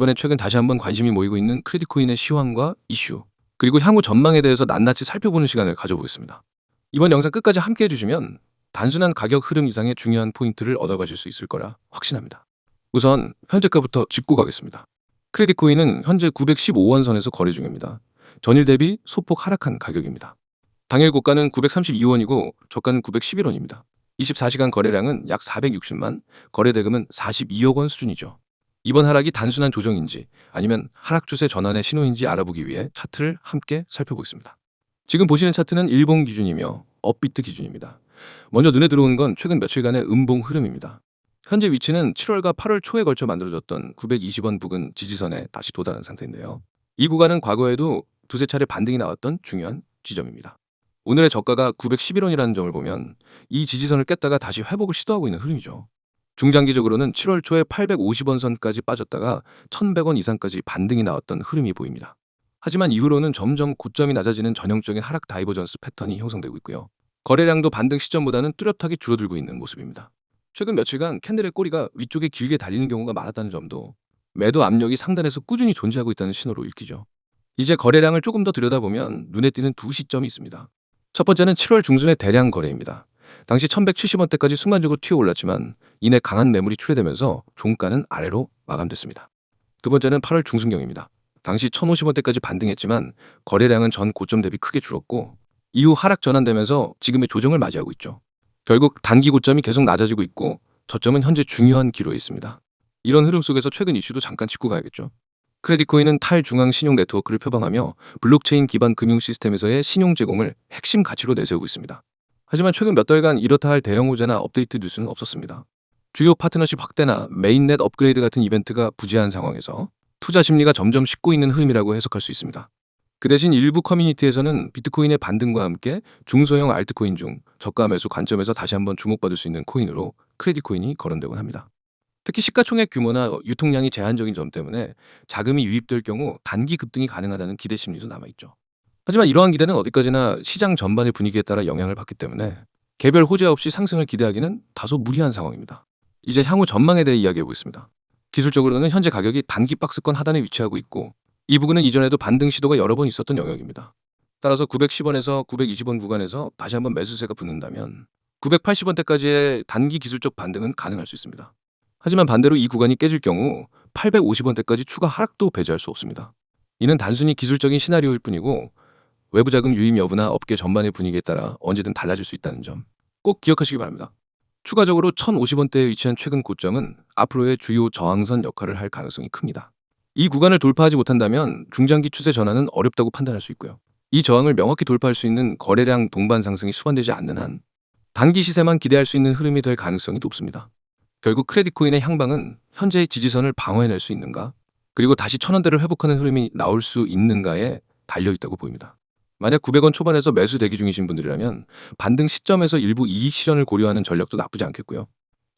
이번에 최근 다시 한번 관심이 모이고 있는 크레딧코인의 시황과 이슈, 그리고 향후 전망에 대해서 낱낱이 살펴보는 시간을 가져보겠습니다. 이번 영상 끝까지 함께 해주시면 단순한 가격 흐름 이상의 중요한 포인트를 얻어가실 수 있을 거라 확신합니다. 우선 현재가부터 짚고 가겠습니다. 크레딧코인은 현재 915원 선에서 거래 중입니다. 전일 대비 소폭 하락한 가격입니다. 당일 고가는 932원이고 저가는 911원입니다. 24시간 거래량은 약 460만, 거래 대금은 42억 원 수준이죠. 이번 하락이 단순한 조정인지 아니면 하락 추세 전환의 신호인지 알아보기 위해 차트를 함께 살펴보겠습니다. 지금 보시는 차트는 일봉 기준이며 업비트 기준입니다. 먼저 눈에 들어오는 건 최근 며칠간의 음봉 흐름입니다. 현재 위치는 7월과 8월 초에 걸쳐 만들어졌던 920원 부근 지지선에 다시 도달한 상태인데요. 이 구간은 과거에도 두세 차례 반등이 나왔던 중요한 지점입니다. 오늘의 저가가 911원이라는 점을 보면 이 지지선을 깼다가 다시 회복을 시도하고 있는 흐름이죠. 중장기적으로는 7월 초에 850원 선까지 빠졌다가 1100원 이상까지 반등이 나왔던 흐름이 보입니다. 하지만 이후로는 점점 고점이 낮아지는 전형적인 하락 다이버전스 패턴이 형성되고 있고요. 거래량도 반등 시점보다는 뚜렷하게 줄어들고 있는 모습입니다. 최근 며칠간 캔들의 꼬리가 위쪽에 길게 달리는 경우가 많았다는 점도 매도 압력이 상단에서 꾸준히 존재하고 있다는 신호로 읽히죠. 이제 거래량을 조금 더 들여다보면 눈에 띄는 두 시점이 있습니다. 첫 번째는 7월 중순의 대량 거래입니다. 당시 1170원대까지 순간적으로 튀어올랐지만 이내 강한 매물이 출회되면서 종가는 아래로 마감됐습니다. 두 번째는 8월 중순경입니다. 당시 1050원대까지 반등했지만 거래량은 전 고점 대비 크게 줄었고 이후 하락 전환되면서 지금의 조정을 맞이하고 있죠. 결국 단기 고점이 계속 낮아지고 있고 저점은 현재 중요한 기로에 있습니다. 이런 흐름 속에서 최근 이슈도 잠깐 짚고 가야겠죠. 크레딧코인은 탈중앙 신용 네트워크를 표방하며 블록체인 기반 금융 시스템에서의 신용 제공을 핵심 가치로 내세우고 있습니다. 하지만 최근 몇 달간 이렇다 할 대형 호재나 업데이트 뉴스는 없었습니다. 주요 파트너십 확대나 메인넷 업그레이드 같은 이벤트가 부재한 상황에서 투자 심리가 점점 식고 있는 흐름이라고 해석할 수 있습니다. 그 대신 일부 커뮤니티에서는 비트코인의 반등과 함께 중소형 알트코인 중 저가 매수 관점에서 다시 한번 주목받을 수 있는 코인으로 크레딧코인이 거론되곤 합니다. 특히 시가총액 규모나 유통량이 제한적인 점 때문에 자금이 유입될 경우 단기 급등이 가능하다는 기대 심리도 남아있죠. 하지만 이러한 기대는 어디까지나 시장 전반의 분위기에 따라 영향을 받기 때문에 개별 호재 없이 상승을 기대하기는 다소 무리한 상황입니다. 이제 향후 전망에 대해 이야기해보겠습니다. 기술적으로는 현재 가격이 단기 박스권 하단에 위치하고 있고 이 부분은 이전에도 반등 시도가 여러 번 있었던 영역입니다. 따라서 910원에서 920원 구간에서 다시 한번 매수세가 붙는다면 980원대까지의 단기 기술적 반등은 가능할 수 있습니다. 하지만 반대로 이 구간이 깨질 경우 850원대까지 추가 하락도 배제할 수 없습니다. 이는 단순히 기술적인 시나리오일 뿐이고 외부 자금 유입 여부나 업계 전반의 분위기에 따라 언제든 달라질 수 있다는 점 꼭 기억하시기 바랍니다. 추가적으로 1050원대에 위치한 최근 고점은 앞으로의 주요 저항선 역할을 할 가능성이 큽니다. 이 구간을 돌파하지 못한다면 중장기 추세 전환은 어렵다고 판단할 수 있고요. 이 저항을 명확히 돌파할 수 있는 거래량 동반 상승이 수반되지 않는 한 단기 시세만 기대할 수 있는 흐름이 될 가능성이 높습니다. 결국 크레딧코인의 향방은 현재의 지지선을 방어해낼 수 있는가, 그리고 다시 1000원대를 회복하는 흐름이 나올 수 있는가에 달려있다고 보입니다. 만약 900원 초반에서 매수 대기 중이신 분들이라면 반등 시점에서 일부 이익 실현을 고려하는 전략도 나쁘지 않겠고요.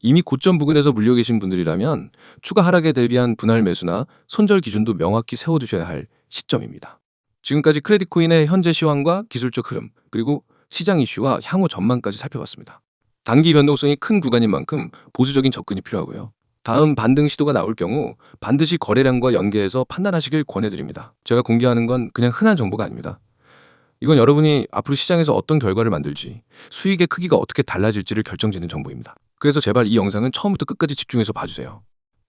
이미 고점 부근에서 물려 계신 분들이라면 추가 하락에 대비한 분할 매수나 손절 기준도 명확히 세워두셔야 할 시점입니다. 지금까지 크레딧코인의 현재 시황과 기술적 흐름, 그리고 시장 이슈와 향후 전망까지 살펴봤습니다. 단기 변동성이 큰 구간인 만큼 보수적인 접근이 필요하고요. 다음 반등 시도가 나올 경우 반드시 거래량과 연계해서 판단하시길 권해드립니다. 제가 공개하는 건 그냥 흔한 정보가 아닙니다. 이건 여러분이 앞으로 시장에서 어떤 결과를 만들지, 수익의 크기가 어떻게 달라질지를 결정짓는 정보입니다. 그래서 제발 이 영상은 처음부터 끝까지 집중해서 봐주세요.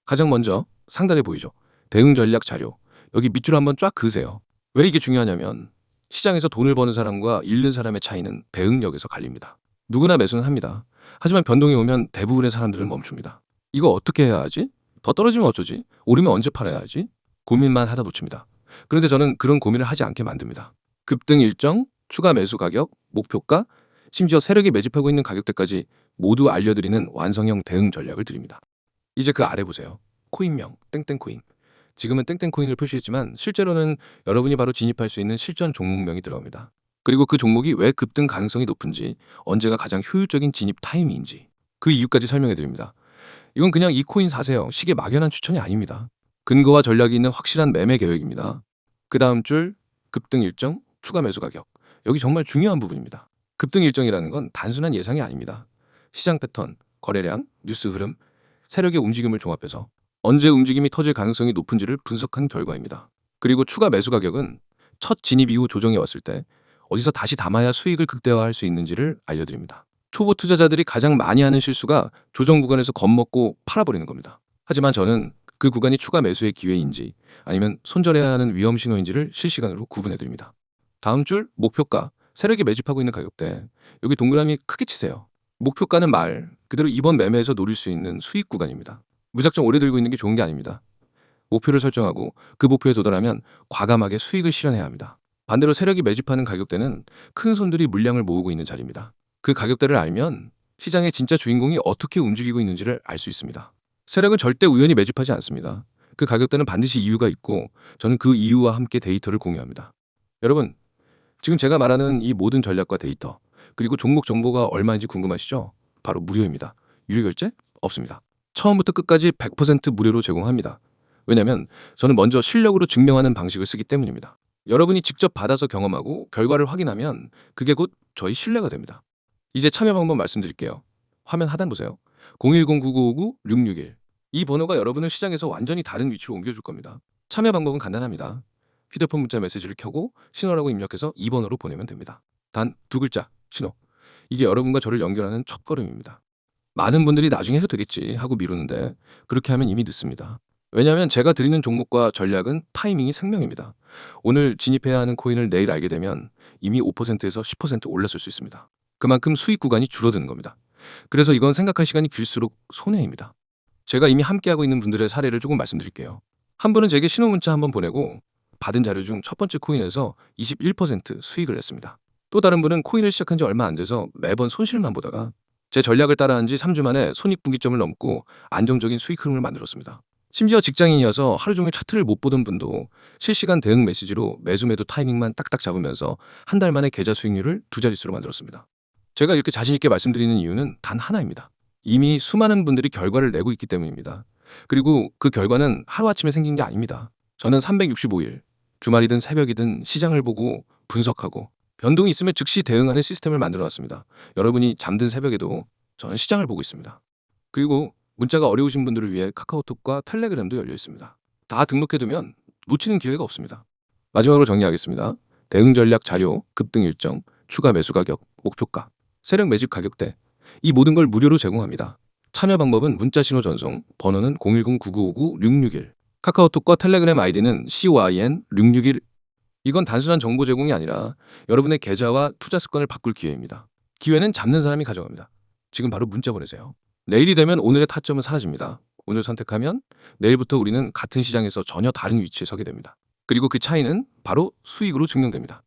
가장 먼저 상단에 보이죠? 대응 전략 자료. 여기 밑줄 한번 쫙 그으세요. 왜 이게 중요하냐면 시장에서 돈을 버는 사람과 잃는 사람의 차이는 대응력에서 갈립니다. 누구나 매수는 합니다. 하지만 변동이 오면 대부분의 사람들은 멈춥니다. 이거 어떻게 해야 하지? 더 떨어지면 어쩌지? 오르면 언제 팔아야 하지? 고민만 하다 놓칩니다. 그런데 저는 그런 고민을 하지 않게 만듭니다. 급등 일정, 추가 매수 가격, 목표가, 심지어 세력이 매집하고 있는 가격대까지 모두 알려드리는 완성형 대응 전략을 드립니다. 이제 그 아래 보세요. 코인명, 땡땡코인. 지금은 땡땡코인을 표시했지만 실제로는 여러분이 바로 진입할 수 있는 실전 종목명이 들어갑니다. 그리고 그 종목이 왜 급등 가능성이 높은지, 언제가 가장 효율적인 진입 타이밍인지 그 이유까지 설명해 드립니다. 이건 그냥 이 코인 사세요, 식의 막연한 추천이 아닙니다. 근거와 전략이 있는 확실한 매매 계획입니다. 그 다음 줄 급등 일정, 추가 매수 가격. 여기 정말 중요한 부분입니다. 급등 일정이라는 건 단순한 예상이 아닙니다. 시장 패턴, 거래량, 뉴스 흐름, 세력의 움직임을 종합해서 언제 움직임이 터질 가능성이 높은지를 분석한 결과입니다. 그리고 추가 매수 가격은 첫 진입 이후 조정이 왔을 때 어디서 다시 담아야 수익을 극대화할 수 있는지를 알려드립니다. 초보 투자자들이 가장 많이 하는 실수가 조정 구간에서 겁먹고 팔아버리는 겁니다. 하지만 저는 그 구간이 추가 매수의 기회인지 아니면 손절해야 하는 위험 신호인지를 실시간으로 구분해드립니다. 다음 줄 목표가, 세력이 매집하고 있는 가격대, 여기 동그라미 크게 치세요. 목표가는 말 그대로 이번 매매에서 노릴 수 있는 수익 구간입니다. 무작정 오래 들고 있는 게 좋은 게 아닙니다. 목표를 설정하고 그 목표에 도달하면 과감하게 수익을 실현해야 합니다. 반대로 세력이 매집하는 가격대는 큰 손들이 물량을 모으고 있는 자리입니다. 그 가격대를 알면 시장의 진짜 주인공이 어떻게 움직이고 있는지를 알 수 있습니다. 세력은 절대 우연히 매집하지 않습니다. 그 가격대는 반드시 이유가 있고 저는 그 이유와 함께 데이터를 공유합니다. 여러분, 지금 제가 말하는 이 모든 전략과 데이터, 그리고 종목 정보가 얼마인지 궁금하시죠? 바로 무료입니다. 유료 결제 없습니다. 처음부터 끝까지 100% 무료로 제공합니다. 왜냐면 저는 먼저 실력으로 증명하는 방식을 쓰기 때문입니다. 여러분이 직접 받아서 경험하고 결과를 확인하면 그게 곧 저희 신뢰가 됩니다. 이제 참여 방법 말씀드릴게요. 화면 하단 보세요. 010-9959-661. 이 번호가 여러분을 시장에서 완전히 다른 위치로 옮겨줄 겁니다. 참여 방법은 간단합니다. 휴대폰 문자 메시지를 켜고 신호라고 입력해서 이 번호로 보내면 됩니다. 단 두 글자, 신호. 이게 여러분과 저를 연결하는 첫걸음입니다. 많은 분들이 나중에 해도 되겠지 하고 미루는데 그렇게 하면 이미 늦습니다. 왜냐하면 제가 드리는 종목과 전략은 타이밍이 생명입니다. 오늘 진입해야 하는 코인을 내일 알게 되면 이미 5%에서 10% 올랐을 수 있습니다. 그만큼 수익 구간이 줄어드는 겁니다. 그래서 이건 생각할 시간이 길수록 손해입니다. 제가 이미 함께하고 있는 분들의 사례를 조금 말씀드릴게요. 한 분은 제게 신호 문자 한번 보내고 받은 자료 중 첫 번째 코인에서 21% 수익을 냈습니다. 또 다른 분은 코인을 시작한 지 얼마 안 돼서 매번 손실만 보다가 제 전략을 따라한 지 3주 만에 손익분기점을 넘고 안정적인 수익 흐름을 만들었습니다. 심지어 직장인이어서 하루 종일 차트를 못 보던 분도 실시간 대응 메시지로 매수 매도 타이밍만 딱딱 잡으면서 한 달 만에 계좌 수익률을 두 자릿수로 만들었습니다. 제가 이렇게 자신 있게 말씀드리는 이유는 단 하나입니다. 이미 수많은 분들이 결과를 내고 있기 때문입니다. 그리고 그 결과는 하루아침에 생긴 게 아닙니다. 저는 365일, 주말이든 새벽이든 시장을 보고 분석하고 변동이 있으면 즉시 대응하는 시스템을 만들어놨습니다. 여러분이 잠든 새벽에도 저는 시장을 보고 있습니다. 그리고 문자가 어려우신 분들을 위해 카카오톡과 텔레그램도 열려 있습니다. 다 등록해두면 놓치는 기회가 없습니다. 마지막으로 정리하겠습니다. 대응 전략 자료, 급등 일정, 추가 매수 가격, 목표가, 세력 매집 가격대, 이 모든 걸 무료로 제공합니다. 참여 방법은 문자 신호 전송, 번호는 010-9959-661, 카카오톡과 텔레그램 아이디는 COIN661. 이건 단순한 정보 제공이 아니라 여러분의 계좌와 투자 습관을 바꿀 기회입니다. 기회는 잡는 사람이 가져갑니다. 지금 바로 문자 보내세요. 내일이 되면 오늘의 타점은 사라집니다. 오늘 선택하면 내일부터 우리는 같은 시장에서 전혀 다른 위치에 서게 됩니다. 그리고 그 차이는 바로 수익으로 증명됩니다.